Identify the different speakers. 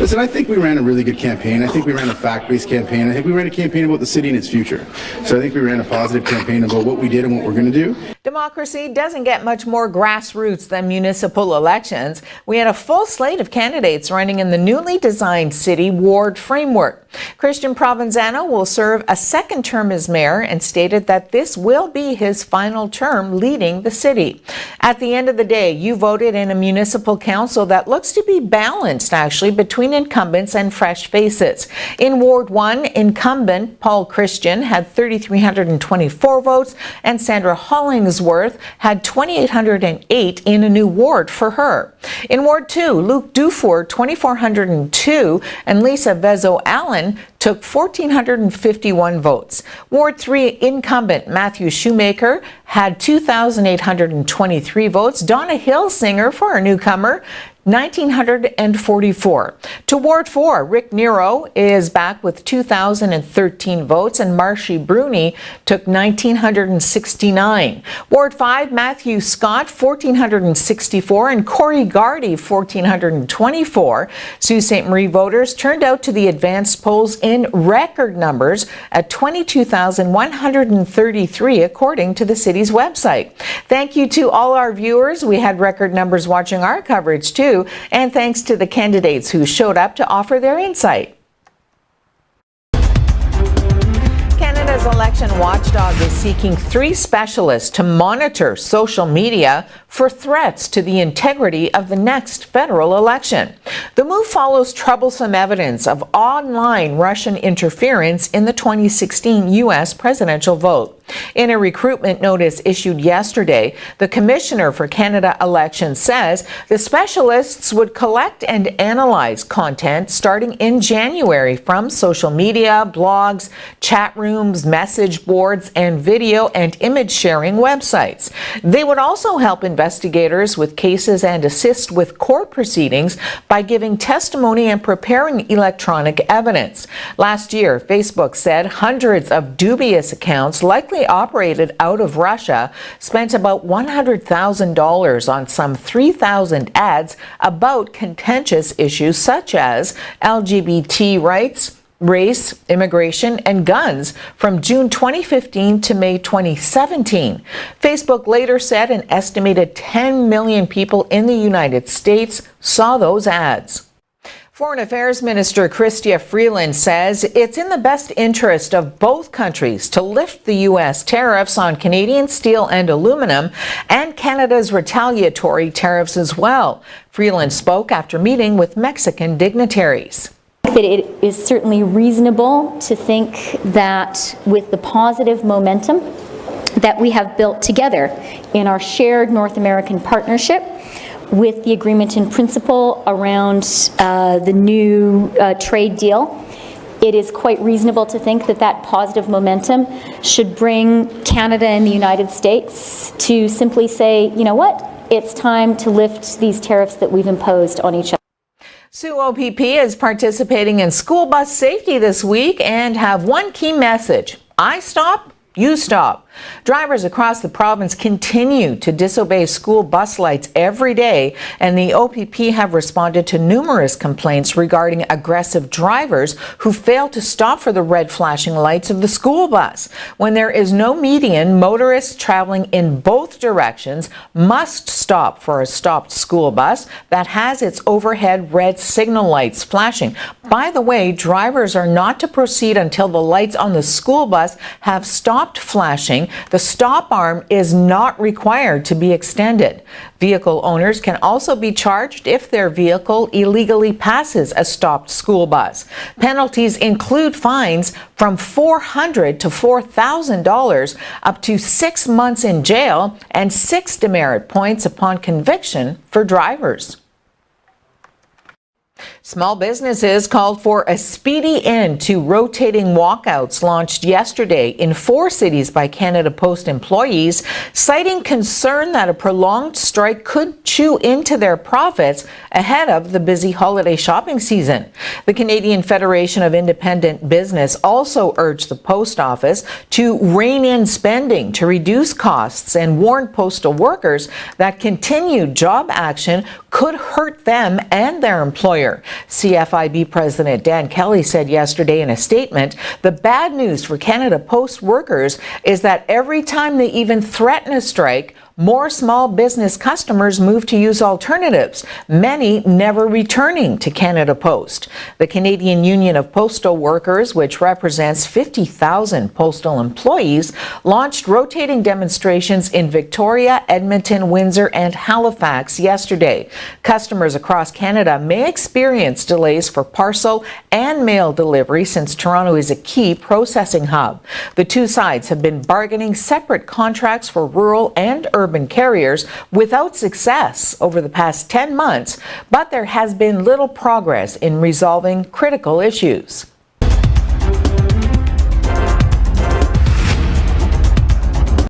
Speaker 1: Listen, I think we ran a really good campaign. I think we ran a fact-based campaign. I think we ran a campaign about the city and its future. So I think we ran a positive campaign about what we did and what we're going to do.
Speaker 2: Democracy doesn't get much more grassroots than municipal elections. We had a full slate of candidates running in the newly designed city ward framework. Christian Provenzano will serve a second term as mayor and stated that this will be his final term leading the city. At the end of the day, you voted in a municipal council that looks to be balanced, actually, between incumbents and fresh faces. In Ward 1, incumbent Paul Christian had 3,324 votes, and Sandra Hollingsworth had 2,808 in a new ward for her. In Ward 2, Luke Dufour, 2,402, and Lisa Vezo-Allen took 1,451 votes. Ward 3 incumbent Matthew Shoemaker had 2,823 votes. Donna Hillsinger, for a newcomer, 1,944. To Ward 4, Rick Nero is back with 2,013 votes, and Marshy Bruni took 1,969. Ward 5, Matthew Scott, 1,464, and Corey Gardy, 1,424. Sault Ste. Marie voters turned out to the advanced polls in record numbers at 22,133, according to the city's website. Thank you to all our viewers. We had record numbers watching our coverage, too. And thanks to the candidates who showed up to offer their insight. Canada's election watchdog is seeking 3 specialists to monitor social media for threats to the integrity of the next federal election. The move follows troublesome evidence of online Russian interference in the 2016 U.S. presidential vote. In a recruitment notice issued yesterday, the Commissioner for Canada Elections says the specialists would collect and analyze content starting in January from social media, blogs, chat rooms, message boards, and video and image sharing websites. They would also help investigators with cases and assist with court proceedings by giving testimony and preparing electronic evidence. Last year, Facebook said hundreds of dubious accounts, likely operated out of Russia, spent about $100,000 on some 3,000 ads about contentious issues such as LGBT rights, race, immigration, and guns from June 2015 to May 2017. Facebook later said an estimated 10 million people in the United States saw those ads. Foreign Affairs Minister Chrystia Freeland says it's in the best interest of both countries to lift the U.S. tariffs on Canadian steel and aluminum and Canada's retaliatory tariffs as well. Freeland spoke after meeting with Mexican dignitaries.
Speaker 3: It is certainly reasonable to think that with the positive momentum that we have built together in our shared North American partnership, with the agreement in principle around the new trade deal, it is quite reasonable to think that that positive momentum should bring Canada and the United States to simply say, you know what, it's time to lift these tariffs that we've imposed on each other.
Speaker 2: Sault OPP is participating in school bus safety this week and have one key message: I stop, you stop. Drivers across the province continue to disobey school bus lights every day, and the OPP have responded to numerous complaints regarding aggressive drivers who fail to stop for the red flashing lights of the school bus. When there is no median, motorists traveling in both directions must stop for a stopped school bus that has its overhead red signal lights flashing. By the way, drivers are not to proceed until the lights on the school bus have stopped flashing. The stop arm is not required to be extended. Vehicle owners can also be charged if their vehicle illegally passes a stopped school bus. Penalties include fines from $400 to $4,000, up to 6 months in jail, and 6 demerit points upon conviction for drivers. Small businesses called for a speedy end to rotating walkouts launched yesterday in 4 cities by Canada Post employees, citing concern that a prolonged strike could chew into their profits ahead of the busy holiday shopping season. The Canadian Federation of Independent Business also urged the post office to rein in spending to reduce costs and warned postal workers that continued job action could hurt them and their employer. CFIB President Dan Kelly said yesterday in a statement, the bad news for Canada Post workers is that every time they even threaten a strike, more small business customers move to use alternatives, many never returning to Canada Post. The Canadian Union of Postal Workers, which represents 50,000 postal employees, launched rotating demonstrations in Victoria, Edmonton, Windsor, and Halifax yesterday. Customers across Canada may experience delays for parcel and mail delivery since Toronto is a key processing hub. The two sides have been bargaining separate contracts for rural and urban carriers without success over the past 10 months, but there has been little progress in resolving critical issues.